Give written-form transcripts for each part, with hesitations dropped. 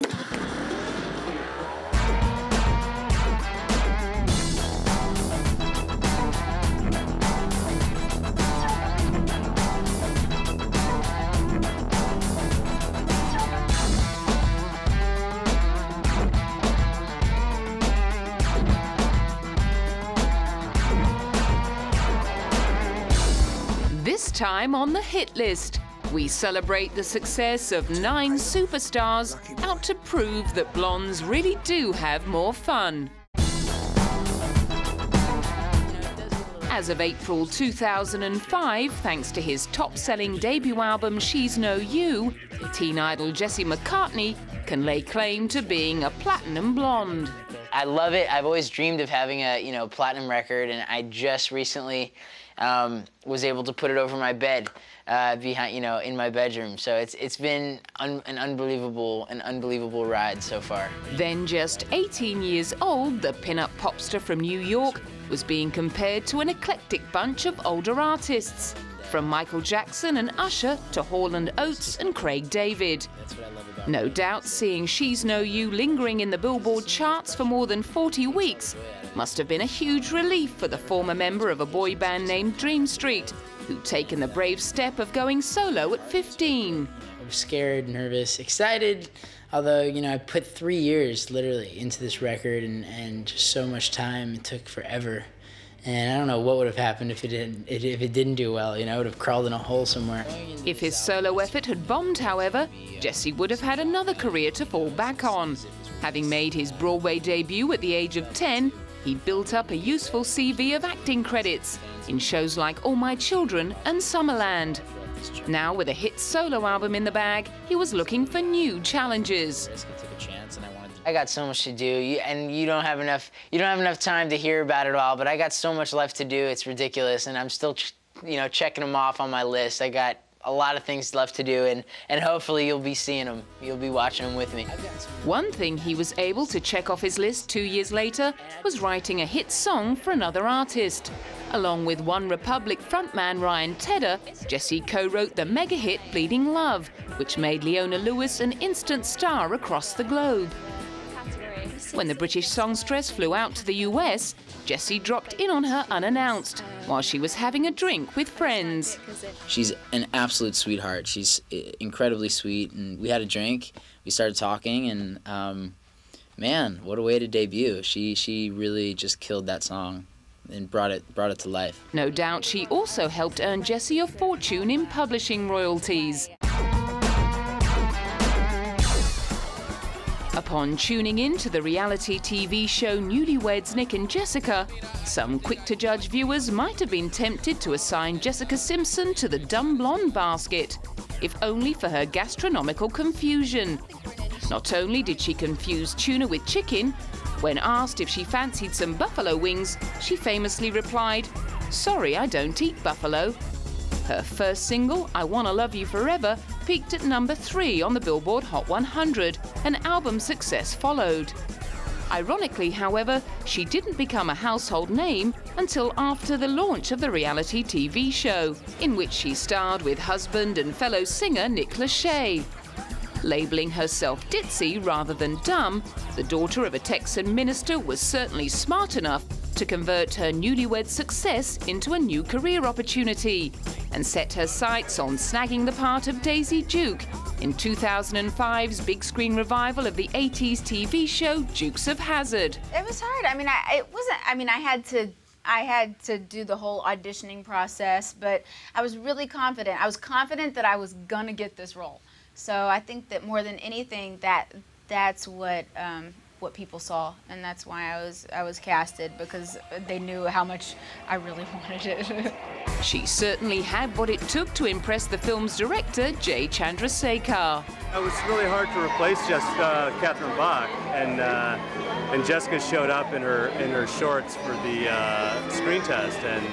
This time on the hit list, we celebrate the success of 9 superstars out to prove that blondes really do have more fun. As of April 2005, thanks to his top-selling debut album She's No You, teen idol Jesse McCartney can lay claim to being a platinum blonde. I love it. I've always dreamed of having a, platinum record, and I just recently was able to put it over my bed behind, in my bedroom. So it's been an unbelievable ride so far. Then just 18 years old, the pin-up popstar from New York was being compared to an eclectic bunch of older artists, from Michael Jackson and Usher to Hall & Oates and Craig David. No doubt seeing She's No You lingering in the Billboard charts for more than 40 weeks must have been a huge relief for the former member of a boy band named Dream Street, who'd taken the brave step of going solo at 15. I was scared, nervous, excited, although, I put 3 years literally into this record and just so much time. It took forever. And I don't know what would have happened if it didn't do well. I would have crawled in a hole somewhere. If his solo effort had bombed, however, Jesse would have had another career to fall back on. Having made his Broadway debut at the age of 10, he built up a useful CV of acting credits in shows like All My Children and Summerland. Now, with a hit solo album in the bag, he was looking for new challenges. I got so much to do, and you don't have enough time to hear about it all, but I got so much left to do, it's ridiculous, and I'm still, checking them off on my list. I got a lot of things left to do, and hopefully you'll be seeing them. You'll be watching them with me. One thing he was able to check off his list 2 years later was writing a hit song for another artist. Along with One Republic frontman Ryan Tedder, Jesse co-wrote the mega hit Bleeding Love, which made Leona Lewis an instant star across the globe. When the British songstress flew out to the US, Jesse dropped in on her unannounced while she was having a drink with friends. She's an absolute sweetheart. She's incredibly sweet, and we had a drink. We started talking, and man, what a way to debut. She really just killed that song and brought it to life. No doubt she also helped earn Jesse a fortune in publishing royalties. Upon tuning in to the reality TV show Newlyweds Nick and Jessica, some quick-to-judge viewers might have been tempted to assign Jessica Simpson to the dumb blonde basket, if only for her gastronomical confusion. Not only did she confuse tuna with chicken, when asked if she fancied some buffalo wings, she famously replied, "Sorry, I don't eat buffalo." Her first single, I Wanna Love You Forever, peaked at number 3 on the Billboard Hot 100, and album success followed. Ironically, however, she didn't become a household name until after the launch of the reality TV show, in which she starred with husband and fellow singer Nick Lachey. Labeling herself ditzy rather than dumb, the daughter of a Texan minister was certainly smart enough to convert her Newlywed success into a new career opportunity and set her sights on snagging the part of Daisy Duke in 2005's big screen revival of the 80s TV show Dukes of Hazzard. It was hard. I had to do the whole auditioning process, but I was really confident. I was confident that I was gonna get this role. So I think that more than anything, that's what people saw, and that's why I was casted, because they knew how much I really wanted it. She certainly had what it took to impress the film's director, Jay Chandrasekhar. It was really hard to replace Catherine Bach, and Jessica showed up in her shorts for the screen test, and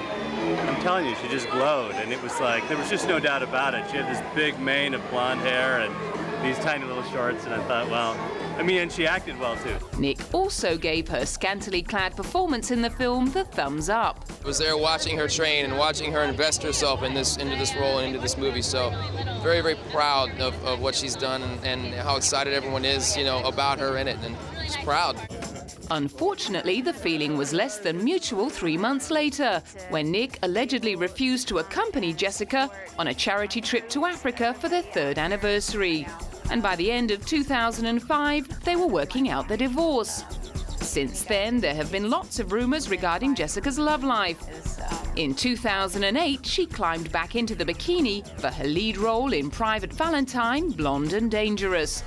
I'm telling you, she just glowed, and it was like, there was just no doubt about it. She had this big mane of blonde hair, and these tiny little shorts, and I thought, well, I mean, and she acted well too. Nick also gave her scantily clad performance in the film the thumbs up. I was there watching her train and watching her invest herself into this role and into this movie, so very, very proud of what she's done and how excited everyone is, you know, about her in it, and just proud. Unfortunately, the feeling was less than mutual 3 months later, when Nick allegedly refused to accompany Jessica on a charity trip to Africa for their 3rd anniversary. And by the end of 2005, they were working out their divorce. Since then, there have been lots of rumours regarding Jessica's love life. In 2008, she climbed back into the bikini for her lead role in Private Valentine, Blonde and Dangerous.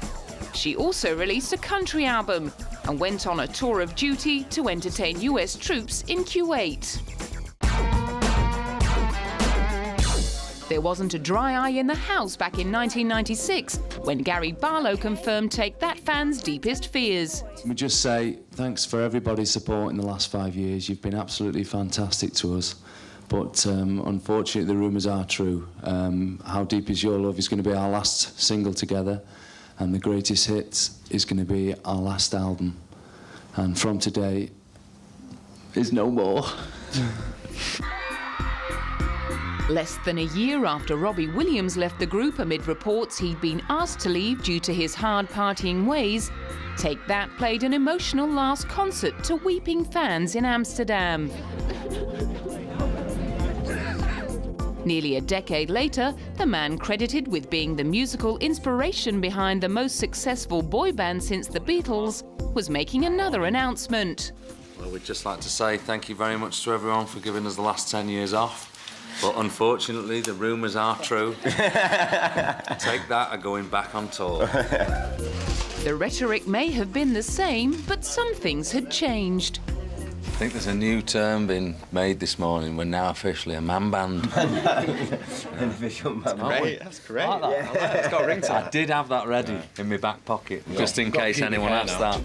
She also released a country album and went on a tour of duty to entertain US troops in Kuwait. There wasn't a dry eye in the house back in 1996 when Gary Barlow confirmed Take That fans' deepest fears. We just say thanks for everybody's support in the last 5 years. You've been absolutely fantastic to us. But unfortunately, the rumours are true. How Deep Is Your Love is going to be our last single together, and The Greatest Hits is going to be our last album. And from today is no more. Less than a year after Robbie Williams left the group amid reports he'd been asked to leave due to his hard partying ways, Take That played an emotional last concert to weeping fans in Amsterdam. Nearly a decade later, the man credited with being the musical inspiration behind the most successful boy band since the Beatles was making another announcement. Well, we'd just like to say thank you very much to everyone for giving us the last 10 years off. But unfortunately, the rumours are true. Take That are going back on tour. The rhetoric may have been the same, but some things had changed. I think there's a new term being made this morning. We're now officially a man band. An official man band. That's great. I like that. It's got a ringtone. I did have that ready in my back pocket, just in case anyone asked that.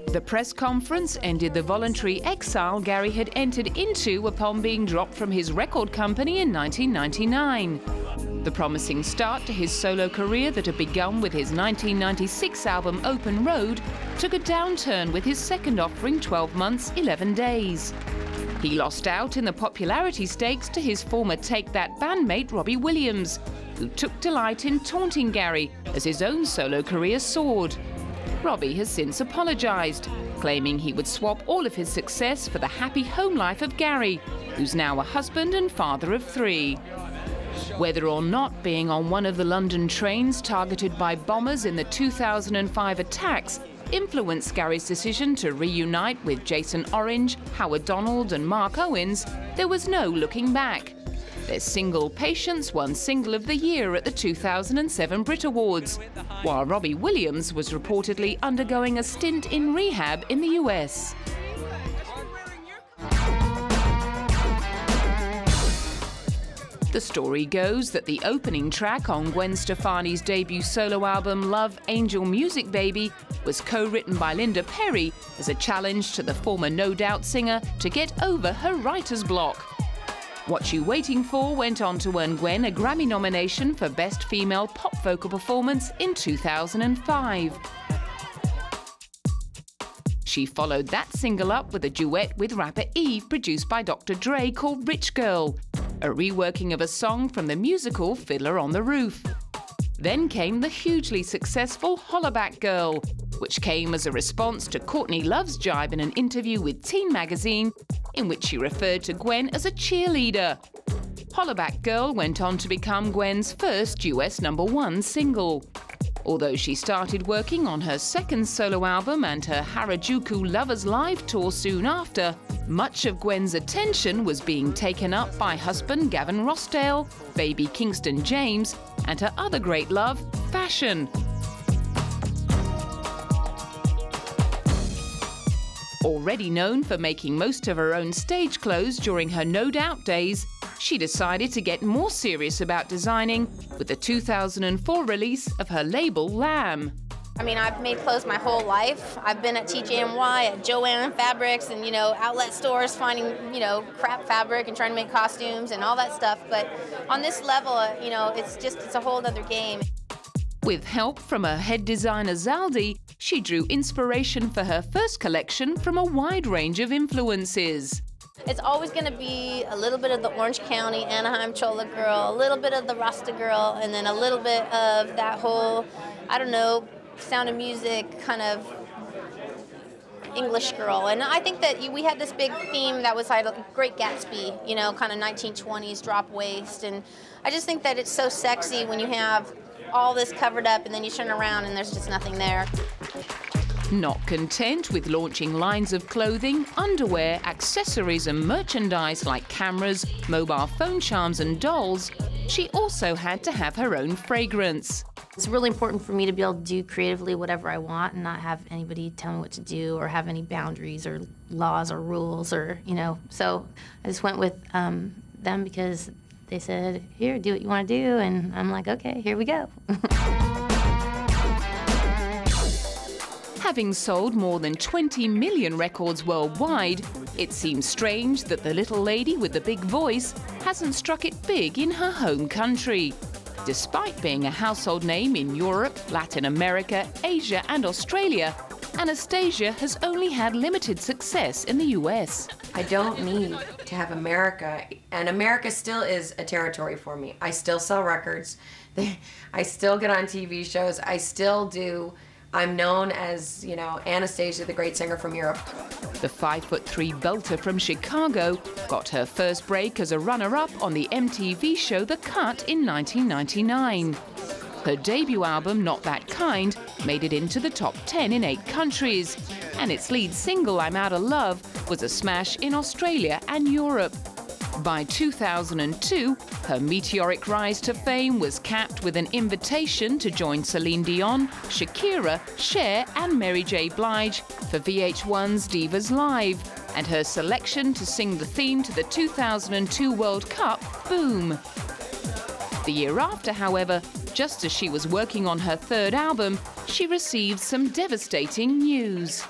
The press conference ended the voluntary exile Gary had entered into upon being dropped from his record company in 1999. The promising start to his solo career that had begun with his 1996 album Open Road took a downturn with his second offering 12 months, 11 days. He lost out in the popularity stakes to his former Take That bandmate Robbie Williams, who took delight in taunting Gary as his own solo career soared. Robbie has since apologised, claiming he would swap all of his success for the happy home life of Gary, who's now a husband and father of 3. Whether or not being on one of the London trains targeted by bombers in the 2005 attacks influenced Gary's decision to reunite with Jason Orange, Howard Donald and Mark Owens, there was no looking back. Their single Patience won Single of the Year at the 2007 Brit Awards, while Robbie Williams was reportedly undergoing a stint in rehab in the US. The story goes that the opening track on Gwen Stefani's debut solo album Love Angel Music Baby was co-written by Linda Perry as a challenge to the former No Doubt singer to get over her writer's block. What You Waiting For went on to earn Gwen a Grammy nomination for Best Female Pop Vocal Performance in 2005. She followed that single up with a duet with rapper Eve produced by Dr. Dre called Rich Girl, a reworking of a song from the musical Fiddler on the Roof. Then came the hugely successful Hollaback Girl, which came as a response to Courtney Love's jibe in an interview with Teen magazine, in which she referred to Gwen as a cheerleader. Hollaback Girl went on to become Gwen's first US #1 single. Although she started working on her second solo album and her Harajuku Lovers Live tour soon after, much of Gwen's attention was being taken up by husband Gavin Rossdale, baby Kingston James, and her other great love, fashion. Already known for making most of her own stage clothes during her No Doubt days, she decided to get more serious about designing with the 2004 release of her label Lamb. I mean, I've made clothes my whole life. I've been at TJMY, at Joann Fabrics, and, outlet stores finding, crap fabric and trying to make costumes and all that stuff. But on this level, it's a whole other game. With help from her head designer Zaldi, she drew inspiration for her first collection from a wide range of influences. It's always going to be a little bit of the Orange County, Anaheim Chola girl, a little bit of the Rasta girl, and then a little bit of that whole, I don't know, Sound of Music kind of English girl. And I think that we had this big theme that was like Great Gatsby, you know, kind of 1920s drop waist. And I just think that it's so sexy when you have all this covered up and then you turn around and there's just nothing there. Not content with launching lines of clothing, underwear, accessories and merchandise like cameras, mobile phone charms and dolls, she also had to have her own fragrance. It's really important for me to be able to do creatively whatever I want and not have anybody tell me what to do or have any boundaries or laws or rules or, you know. So I just went with them because they said, here, do what you want to do. And I'm like, okay, here we go. Having sold more than 20 million records worldwide, it seems strange that the little lady with the big voice hasn't struck it big in her home country. Despite being a household name in Europe, Latin America, Asia and Australia, Anastacia has only had limited success in the US. I don't need to have America, and America still is a territory for me. I still sell records, I still get on TV shows, I still do. I'm known as, you know, Anastacia, the great singer from Europe. The 5'3" belter from Chicago got her first break as a runner-up on the MTV show The Cut in 1999. Her debut album, Not That Kind, made it into the top 10 in 8 countries, and its lead single, I'm Outta Love, was a smash in Australia and Europe. By 2002, her meteoric rise to fame was capped with an invitation to join Celine Dion, Shakira, Cher and Mary J. Blige for VH1's Divas Live, and her selection to sing the theme to the 2002 World Cup, Boom. The year after, however, just as she was working on her third album, she received some devastating news.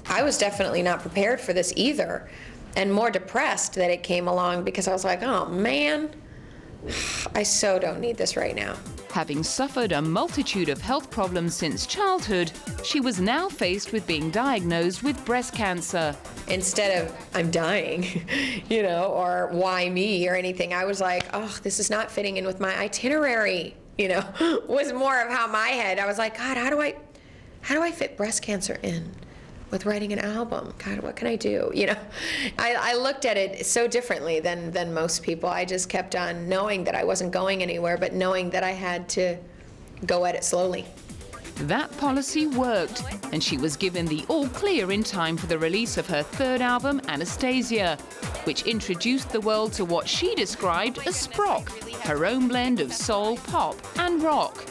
I was definitely not prepared for this either, and more depressed that it came along because I was like, oh man, I so don't need this right now. Having suffered a multitude of health problems since childhood, she was now faced with being diagnosed with breast cancer. Instead of, I'm dying, you know, or why me or anything, I was like, oh, this is not fitting in with my itinerary, you know, was more of how my head, I was like, God, how do I fit breast cancer in with writing an album? God, what can I do? You know, I looked at it so differently than most people. I just kept on knowing that I wasn't going anywhere, but knowing that I had to go at it slowly. That policy worked, and she was given the all clear in time for the release of her third album, Anastacia, which introduced the world to what she described as Sprock, her own blend of soul, pop and rock.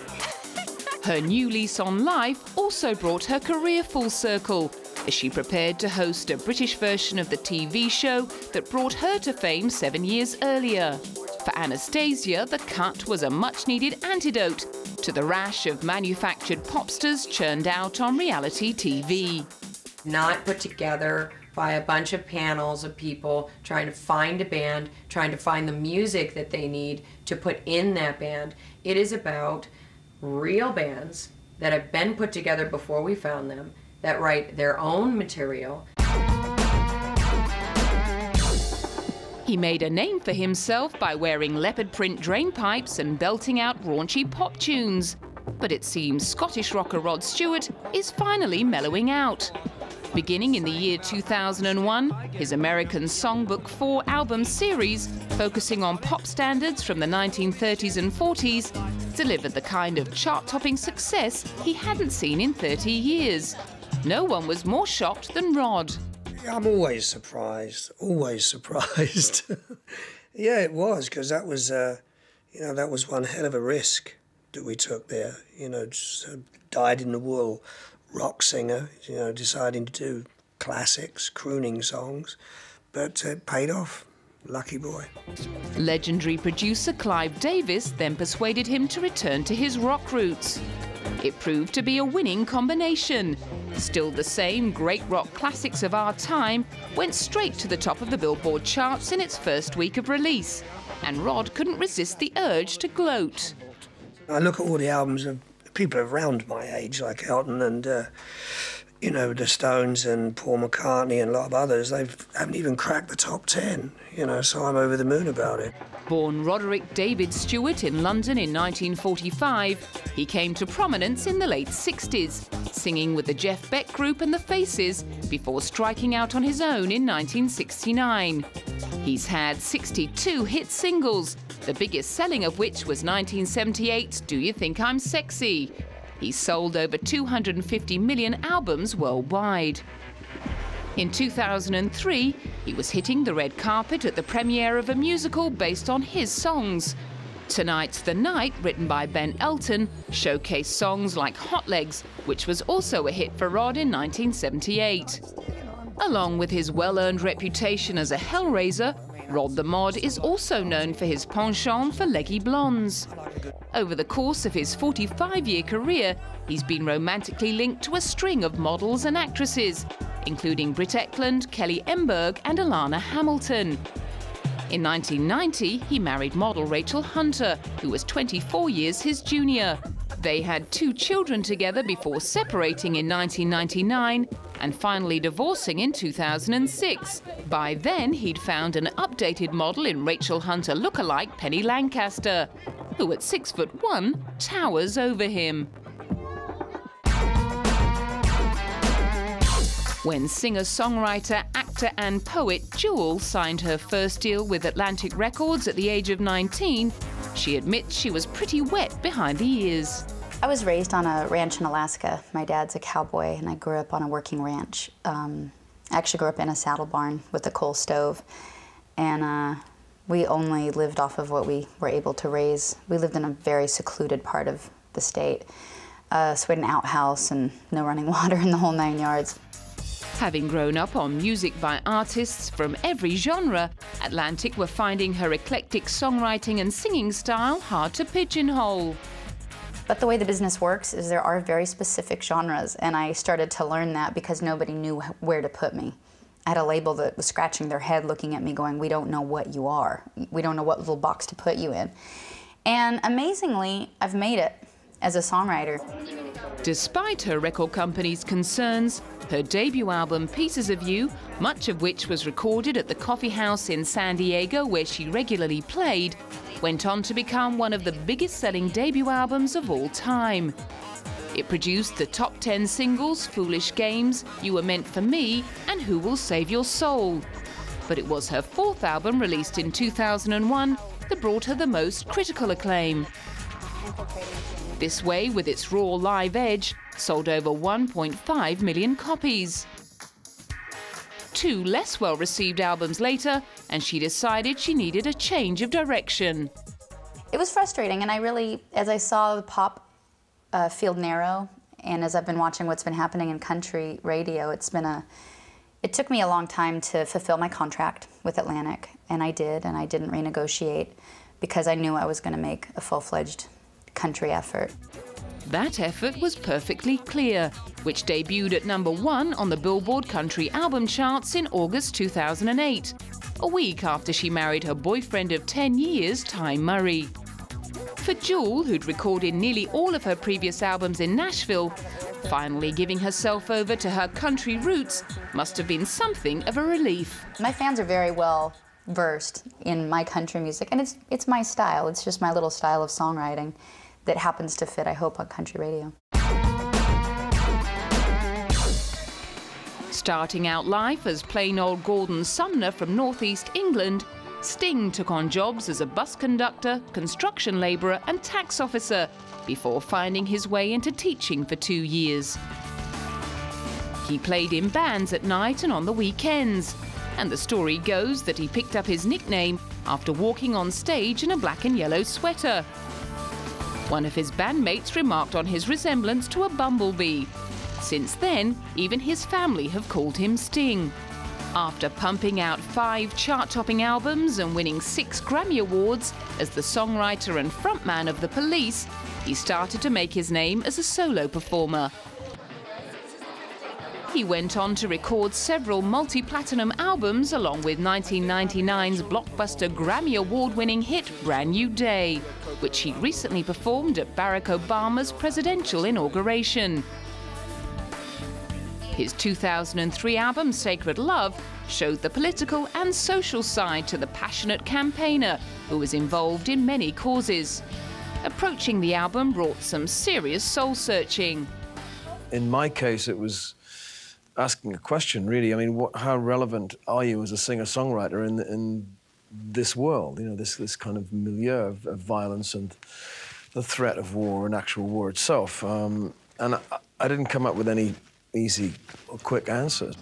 Her new lease on life also brought her career full circle, as she prepared to host a British version of the TV show that brought her to fame 7 years earlier. For Anastacia, The Cut was a much-needed antidote to the rash of manufactured popsters churned out on reality TV. Not put together by a bunch of panels of people trying to find a band, trying to find the music that they need to put in that band. It is about real bands that have been put together before we found them, that write their own material. He made a name for himself by wearing leopard print drain pipes and belting out raunchy pop tunes. But it seems Scottish rocker Rod Stewart is finally mellowing out. Beginning in the year 2001, his American Songbook 4 album series, focusing on pop standards from the 1930s and 40s, delivered the kind of chart-topping success he hadn't seen in 30 years. No one was more shocked than Rod. I'm always surprised, always surprised. Yeah, it was, because that was, you know, that was one hell of a risk that we took there. You know, just a dyed-in-the-wool rock singer, you know, deciding to do classics, crooning songs, but it paid off. Lucky boy. Legendary producer Clive Davis then persuaded him to return to his rock roots. It proved to be a winning combination. Still the same great rock classics of our time went straight to the top of the Billboard charts in its first week of release, and Rod couldn't resist the urge to gloat. I look at all the albums of people around my age, like Elton and, you know, the Stones and Paul McCartney and a lot of others, they haven't even cracked the top 10, you know, so I'm over the moon about it. Born Roderick David Stewart in London in 1945, he came to prominence in the late 60s, singing with the Jeff Beck Group and the Faces before striking out on his own in 1969. He's had 62 hit singles, the biggest selling of which was 1978's Do You Think I'm Sexy? He sold over 250 million albums worldwide. In 2003, he was hitting the red carpet at the premiere of a musical based on his songs. Tonight's the Night, written by Ben Elton, showcased songs like Hot Legs, which was also a hit for Rod in 1978. Along with his well-earned reputation as a hellraiser, Rod the Mod is also known for his penchant for leggy blondes. Over the course of his 45-year career, he's been romantically linked to a string of models and actresses, including Britt Ekland, Kelly Emberg and Alana Hamilton. In 1990, he married model Rachel Hunter, who was 24 years his junior. They had 2 children together before separating in 1999 and finally divorcing in 2006. By then, he'd found an updated model in Rachel Hunter lookalike Penny Lancaster, who at 6'1" towers over him. When singer-songwriter, actor and poet Jewel signed her first deal with Atlantic Records at the age of 19, she admits she was pretty wet behind the ears. I was raised on a ranch in Alaska. My dad's a cowboy, and I grew up on a working ranch. I actually grew up in a saddle barn with a coal stove, and we only lived off of what we were able to raise. We lived in a very secluded part of the state, so we had an outhouse and no running water in the whole 9 yards. Having grown up on music by artists from every genre, Atlantic were finding her eclectic songwriting and singing style hard to pigeonhole. But the way the business works is there are very specific genres, and I started to learn that because nobody knew where to put me. I had a label that was scratching their head looking at me going, we don't know what you are. We don't know what little box to put you in. And amazingly, I've made it as a songwriter. Despite her record company's concerns, her debut album, Pieces of You, much of which was recorded at the Coffee House in San Diego where she regularly played, went on to become one of the biggest-selling debut albums of all time. It produced the top 10 singles Foolish Games, You Were Meant for Me, and Who Will Save Your Soul. But it was her 4th album, released in 2001, that brought her the most critical acclaim. This Way, with its raw live edge, sold over 1.5 million copies. 2 less well-received albums later, and she decided she needed a change of direction. It was frustrating, and I really, as I saw the pop field narrow, and as I've been watching what's been happening in country radio, it took me a long time to fulfill my contract with Atlantic, and I did, and I didn't renegotiate because I knew I was going to make a full-fledged country effort. That effort was Perfectly Clear, which debuted at #1 on the Billboard Country Album Charts in August 2008, a week after she married her boyfriend of 10 years, Ty Murray. For Jewel, who'd recorded nearly all of her previous albums in Nashville, finally giving herself over to her country roots must have been something of a relief. My fans are very well versed in my country music, and it's my style. It's just my little style of songwriting that happens to fit, I hope, on country radio. Starting out life as plain old Gordon Sumner from northeast England, Sting took on jobs as a bus conductor, construction labourer and tax officer before finding his way into teaching for 2 years. He played in bands at night and on the weekends, and the story goes that he picked up his nickname after walking on stage in a black and yellow sweater. One of his bandmates remarked on his resemblance to a bumblebee. Since then, even his family have called him Sting. After pumping out 5 chart-topping albums and winning 6 Grammy Awards as the songwriter and frontman of The Police, he started to make his name as a solo performer. He went on to record several multi-platinum albums along with 1999's blockbuster Grammy Award-winning hit Brand New Day. which he recently performed at Barack Obama's presidential inauguration. His 2003 album, Sacred Love, showed the political and social side to the passionate campaigner who was involved in many causes. Approaching the album brought some serious soul-searching. In my case, it was asking a question, really. I mean, how relevant are you as a singer-songwriter in this world? You know, this kind of milieu of violence and the threat of war and actual war itself. And I didn't come up with any easy or quick answers.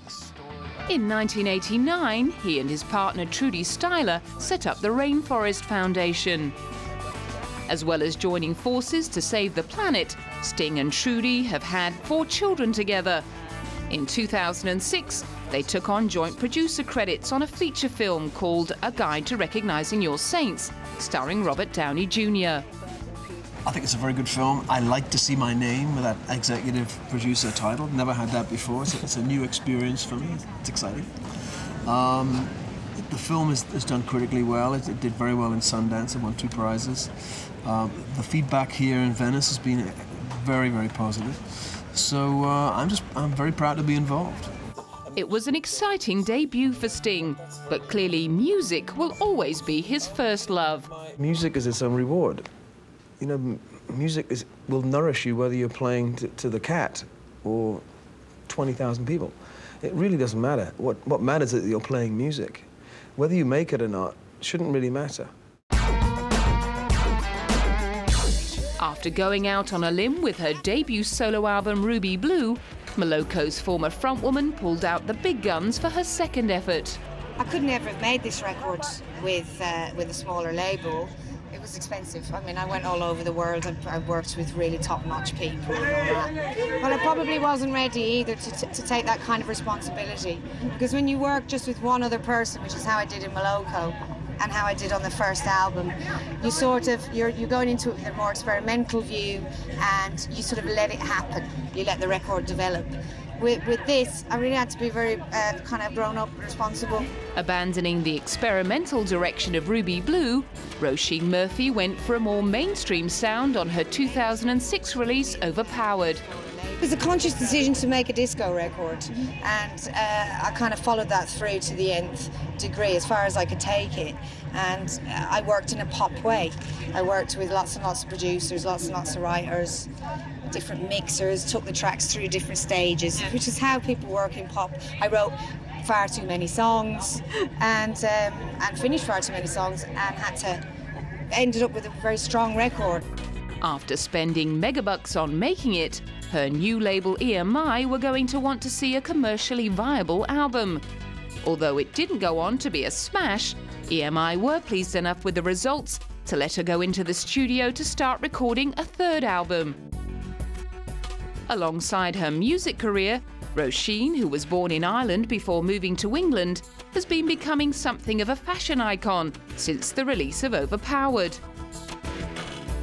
In 1989, he and his partner Trudy Styler set up the Rainforest Foundation. As well as joining forces to save the planet, Sting and Trudy have had 4 children together. In 2006, they took on joint producer credits on a feature film called A Guide to Recognizing Your Saints, starring Robert Downey Jr. I think it's a very good film. I like to see my name with that executive producer title. Never had that before, so it's a new experience for me. It's exciting. The film has done critically well. It did very well in Sundance. It won 2 prizes. The feedback here in Venice has been very, very positive. So I'm very proud to be involved. It was an exciting debut for Sting, but clearly music will always be his first love. Music is its own reward. You know, music will nourish you whether you're playing to the cat or 20,000 people. It really doesn't matter. What matters is that you're playing music. Whether you make it or not shouldn't really matter. After going out on a limb with her debut solo album Ruby Blue, Moloko's former frontwoman pulled out the big guns for her second effort. I could never have made this record with a smaller label. It was expensive. I mean, I went all over the world. I worked with really top-notch people and all that. But I probably wasn't ready either to take that kind of responsibility. Because when you work just with one other person, which is how I did in Moloko and how I did on the first album, you sort of, you're going into it with a more experimental view and you sort of let it happen. You let the record develop. With this, I really had to be very kind of grown-up and responsible. Abandoning the experimental direction of Ruby Blue, Roisin Murphy went for a more mainstream sound on her 2006 release, Overpowered. It was a conscious decision to make a disco record, and I kind of followed that through to the nth degree, as far as I could take it. And I worked in a pop way. I worked with lots and lots of producers, lots and lots of writers, different mixers, took the tracks through different stages, which is how people work in pop. I wrote far too many songs and finished far too many songs and ended up with a very strong record. After spending megabucks on making it, her new label EMI were going to want to see a commercially viable album. Although it didn't go on to be a smash, EMI were pleased enough with the results to let her go into the studio to start recording a 3rd album. Alongside her music career, Roisin, who was born in Ireland before moving to England, has been becoming something of a fashion icon since the release of Overpowered.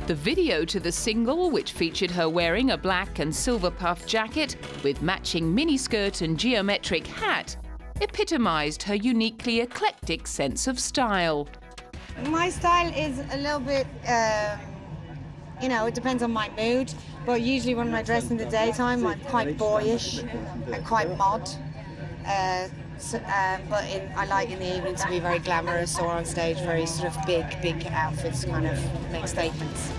The video to the single, which featured her wearing a black and silver puff jacket with matching miniskirt and geometric hat, epitomised her uniquely eclectic sense of style. My style is a little bit, you know, it depends on my mood, but usually when I dress in the daytime, I'm quite boyish and quite mod. But I like in the evening to be very glamorous, or on stage very sort of big outfits, kind of make statements.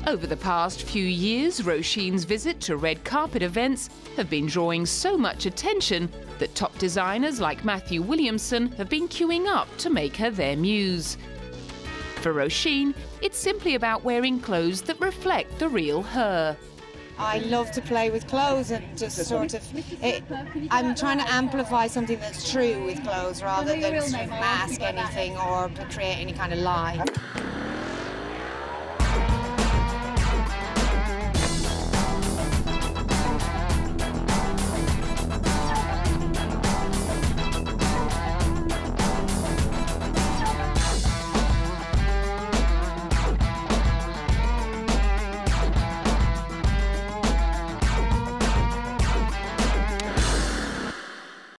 Over the past few years, Roisin's visit to red carpet events have been drawing so much attention that top designers like Matthew Williamson have been queuing up to make her their muse. For Roisin, it's simply about wearing clothes that reflect the real her. I love to play with clothes and just sort of, I'm trying to amplify something that's true with clothes rather than sort of mask anything or create any kind of lie.